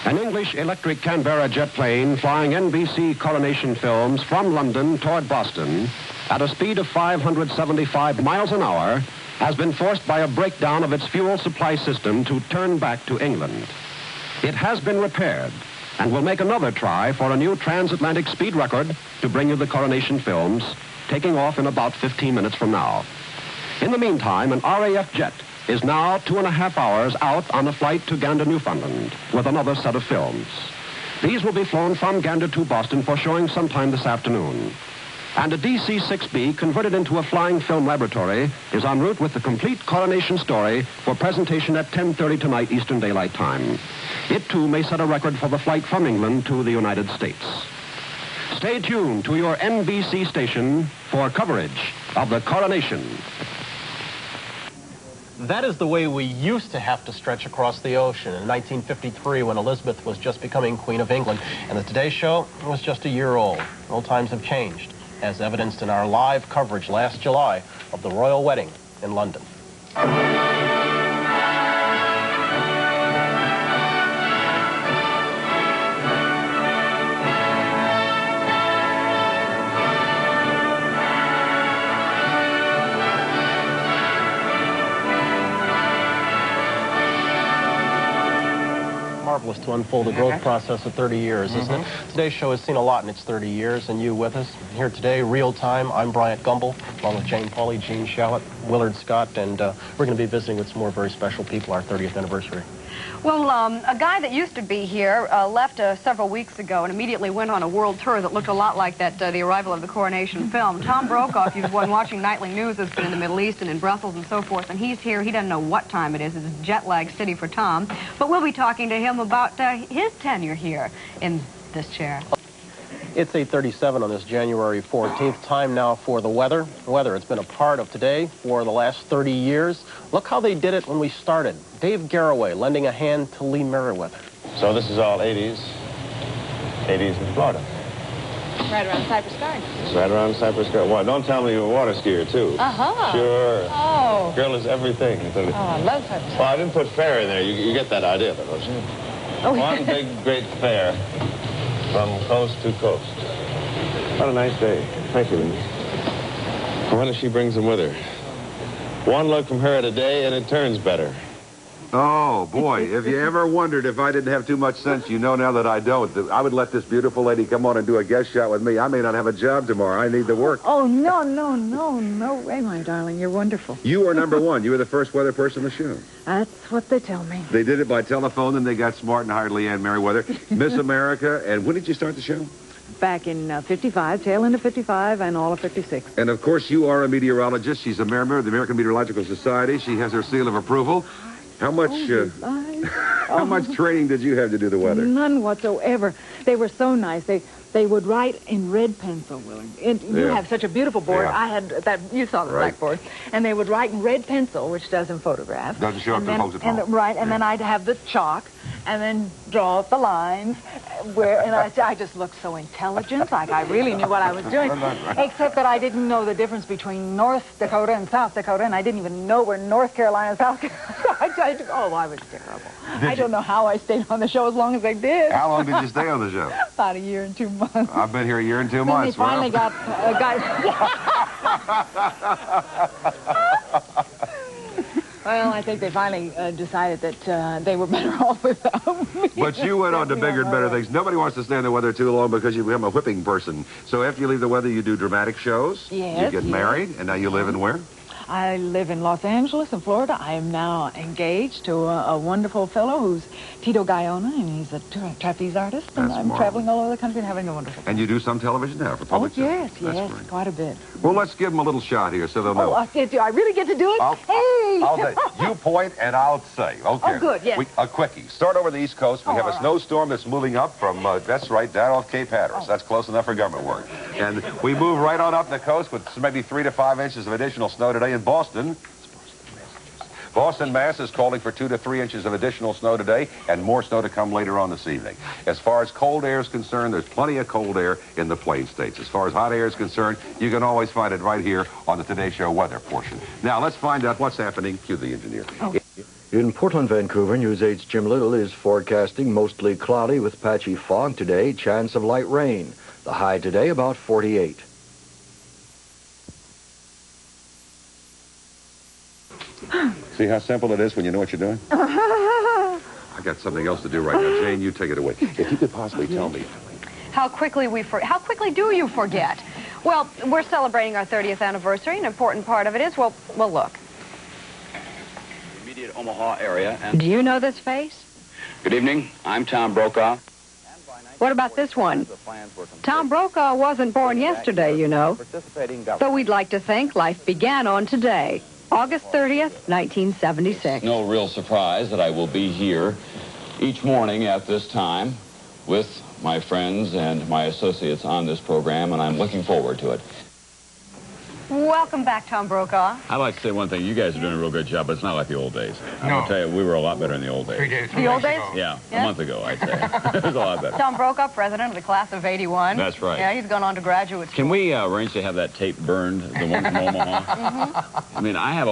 An English electric Canberra jet plane flying NBC coronation films from London toward Boston at a speed of 575 miles an hour has been forced by a breakdown of its fuel supply system to turn back to England. It has been repaired and will make another try for a new transatlantic speed record to bring you the coronation films, taking off in about 15 minutes from now. In the meantime, an RAF jet is now 2.5 hours out on a flight to Gander, Newfoundland, with another set of films. These will be flown from Gander to Boston for showing sometime this afternoon. And a DC-6B converted into a flying film laboratory is en route with the complete coronation story for presentation at 10:30 tonight Eastern Daylight Time. It, too, may set a record for the flight from England to the United States. Stay tuned to your NBC station for coverage of the coronation. That is the way we used to have to stretch across the ocean in 1953 when Elizabeth was just becoming Queen of England. And the Today Show was just a year old. Old times have changed, as evidenced in our live coverage last July of the royal wedding in London. Marvelous to unfold the growth process of 30 years, isn't it? Today's show has seen a lot in its 30 years, and you with us. Here today, real time, I'm Bryant Gumbel, along with Jane Pauley, Jean Shallot, Willard Scott, and we're going to be visiting with some more very special people, our 30th anniversary. Well, a guy that used to be here left several weeks ago and immediately went on a world tour that looked a lot like that, the arrival of the coronation film. Tom Brokaw, if you've been watching nightly news, has been in the Middle East and in Brussels and so forth, and he's here. He doesn't know what time it is. It's a jet-lagged city for Tom. But we'll be talking to him about his tenure here in this chair. It's 8:37 on this January 14th. Time now for the weather. The weather, it's been a part of today for the last 30 years. Look how they did it when we started. Dave Garroway lending a hand to Lee Merriweather. So this is all 80s. 80s in Florida. Right around Cypress Gardens. It's right around Cypress Gardens. Well, don't tell me you're a water skier, too. Uh-huh. Sure. Oh. Girl is everything. Oh, I love Cypress. Well, I didn't put fair in there. You get that idea, though, don't you? Oh, One big, great fair from coast to coast. What a nice day. Thank you, Lindy. I wonder if she brings them with her. One look from her at a day, and it turns better. Oh, boy, if you ever wondered if I didn't have too much sense, you know now that I don't. I would let this beautiful lady come on and do a guest shot with me. I may not have a job tomorrow. I need the work. Oh, no way, my darling. You're wonderful. You are number one. You were the first weather person on the show. That's what they tell me. They did it by telephone, and they got smart and hired Leanne Merriweather, Miss America. And when did you start the show? Back in 55, tail end of 55, and all of 56. And, of course, you are a meteorologist. She's a member of the American Meteorological Society. She has her seal of approval. How much, how much training did you have to do the weather? None whatsoever. They were so nice. They would write in red pencil, Willard. You have such a beautiful board. Yeah. I had that. You saw the blackboard. And they would write in red pencil, which does in photographs. Doesn't show up to folks at home. Right, and then I'd have the chalk, and then draw the lines. And I just looked so intelligent, like I really knew what I was doing. Except that I didn't know the difference between North Dakota and South Dakota, and I didn't even know where North Carolina and South Carolina. I was terrible. I don't know how I stayed on the show as long as I did. How long did you stay on the show? About a year and 2 months. I've been here a year and 2 months. They finally got Well, I think they finally decided that they were better off without me. But you went on to bigger and better things. Nobody wants to stay in the weather too long because you become a whipping person. So after you leave the weather, you do dramatic shows. Yes. You get married, and now you live in where? I live in Los Angeles, in Florida. I am now engaged to a wonderful fellow who's Tito Guyona, and he's a trapeze artist. And I'm traveling all over the country and having a wonderful time. And you do some television now for public yes, That's great. Quite a bit. Well, let's give them a little shot here so they'll know. Do I really get to do it? Hey! You point and I'll say. Okay. Oh, good, yes. A quickie. Start over the East Coast. We have a snowstorm that's moving up from, that's right, down off Cape Hatteras. That's close enough for government work. And we move right on up the coast with maybe 3 to 5 inches of additional snow today in Boston. Boston, Mass. is calling for 2 to 3 inches of additional snow today and more snow to come later on this evening. As far as cold air is concerned, there's plenty of cold air in the Plain States. As far as hot air is concerned, you can always find it right here on the Today Show weather portion. Now, let's find out what's happening. Cue the engineer. In Portland, Vancouver, News 8's Jim Little is forecasting mostly cloudy with patchy fog today, chance of light rain. The high today about 48. See how simple it is when you know what you're doing? I got something else to do right now. Jane, you take it away. If you could possibly tell me. How quickly do you forget? Well, we're celebrating our 30th anniversary. An important part of it is, well, look. Immediate Omaha area. And Do you know this face? good evening. I'm Tom Brokaw. What about this one? Tom Brokaw wasn't born yesterday, you know. But we'd like to think life began on today, August 30th, 1976. No real surprise that I will be here each morning at this time with my friends and my associates on this program, and I'm looking forward to it. Welcome back, Tom Brokaw. I'd like to say one thing. You guys are doing a real good job, but it's not like the old days. I'm going to tell you, we were a lot better in the old days. The old days? Yeah, a month ago, I'd say. It was a lot better. Tom Brokaw, president of the class of 81. That's right. Yeah, he's gone on to graduate school. Can we arrange to have that tape burned, the one from Omaha? I mean, I had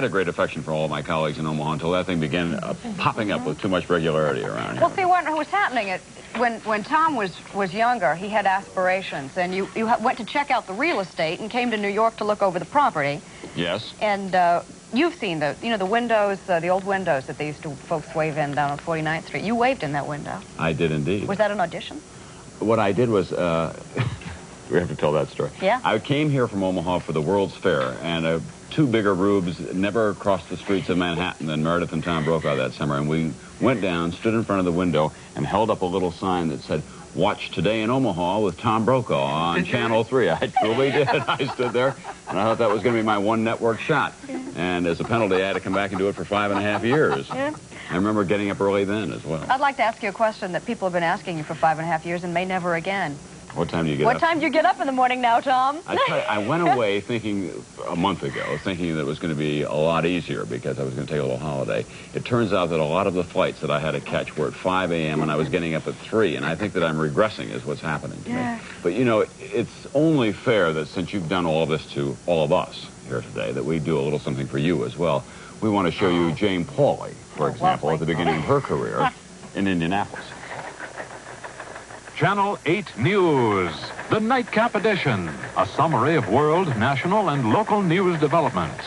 a great affection for all of my colleagues in Omaha until that thing began popping up with too much regularity around here. Well, see, what was happening, when Tom was younger, he had aspirations, and you went to check out the real estate and came to New York to look over the property. Yes. And you've seen the windows, the old windows that they used to folks wave in down on 49th Street. You waved in that window. I did indeed. Was that an audition? What I did was, we have to tell that story. Yeah. I came here from Omaha for the World's Fair, and two bigger rubes never crossed the streets of Manhattan than Meredith and Tom Brokaw that summer. And we went down, stood in front of the window, and held up a little sign that said, "Watch Today in Omaha with Tom Brokaw on Channel 3. I truly did. I stood there, and I thought that was going to be my one network shot. And as a penalty, I had to come back and do it for 5.5 years. Yeah. I remember getting up early then as well. I'd like to ask you a question that people have been asking you for 5.5 years and may never again. What time do you get up? What time do you get up in the morning now, Tom? I went away thinking, a month ago, thinking that it was going to be a lot easier because I was going to take a little holiday. It turns out that a lot of the flights that I had to catch were at 5 a.m. and I was getting up at 3, and I think that I'm regressing is what's happening to me. But, you know, it's only fair that since you've done all of this to all of us here today, that we do a little something for you as well. We want to show you Jane Pauley, for example, at the beginning of her career in Indianapolis. Channel 8 News, the Nightcap Edition, a summary of world, national, and local news developments.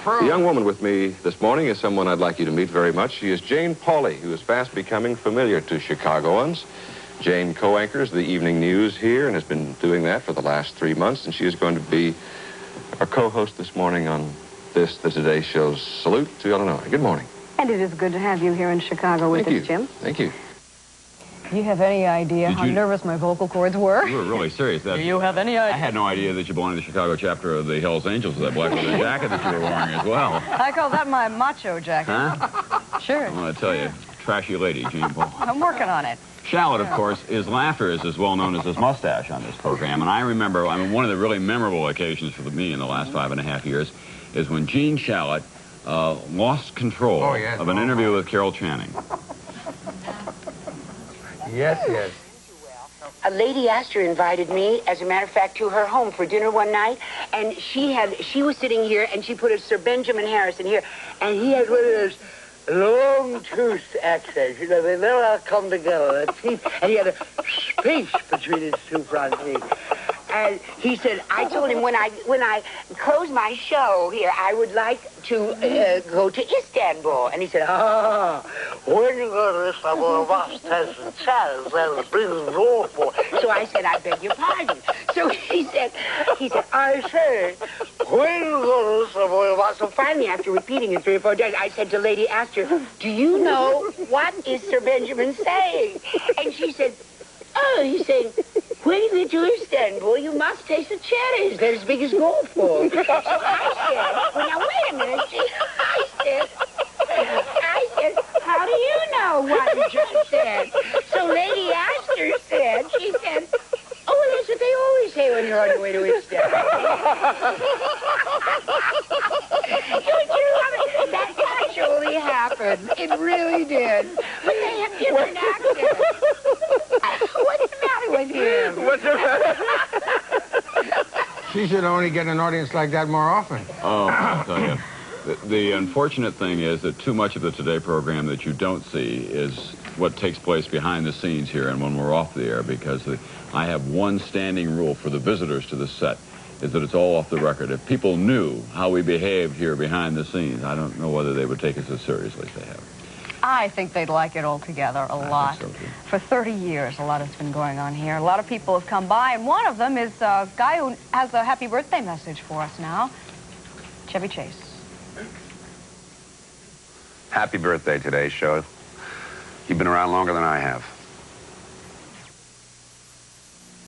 The young woman with me this morning is someone I'd like you to meet very much. She is Jane Pauley, who is fast becoming familiar to Chicagoans. Jane co-anchors the evening news here and has been doing that for the last 3 months, and she is going to be our co-host this morning on the Today Show's Salute to Illinois. Good morning. And it is good to have you here in Chicago with us, Jim. Thank you. Do you have any idea how nervous my vocal cords were? You were really serious. Do you have any idea? I had no idea that you belonged to the Chicago chapter of the Hells Angels with that black leather jacket that you were wearing as well. I call that my macho jacket. Huh? Sure. I want to tell you, trashy lady, Jane Paul. I'm working on it. Shallot, of course, his laughter is as well known as his mustache on this program. And I remember, one of the really memorable occasions for me in the last 5.5 years is when Gene Shallot lost control of an interview with Carol Channing. Yes. A lady Astor invited me, as a matter of fact, to her home for dinner one night, and she was sitting here, and she put a Sir Benjamin Harrison here, and he had one of those long tooth accents. You know, they never come together. And he had a space between his two front teeth. And he said, I told him when I close my show here, I would like to go to Istanbul. And he said, when you go to Istanbul, must have some chance and bring the awful. So I said, I beg your pardon. So he said, I say, when you go to Istanbul, you must. So finally, after repeating it 3 or 4 times, I said to Lady Astor, do you know what is Sir Benjamin saying? And she said, he's saying, when you get to Istanbul, you must taste the cherries. They're as big as golf balls. So I said, well, now, wait a minute. I said, how do you know what you just said? So Lady Astor said, she said, oh, well, that's what they always say when you're on your way to Istanbul. Don't you love it? That actually happened. It really did. But they have different accents. What's the matter with him? What's the matter? She should only get an audience like that more often. Oh, I'll tell you. The unfortunate thing is that too much of the Today program that you don't see is what takes place behind the scenes here and when we're off the air, because I have one standing rule for the visitors to the set, is that it's all off the record. If people knew how we behaved here behind the scenes, I don't know whether they would take us as seriously as they have. I think they'd like it all together a lot. So too. For 30 years, a lot has been going on here. A lot of people have come by, and one of them is a guy who has a happy birthday message for us now. Chevy Chase. Happy birthday, Today's show. You've been around longer than I have.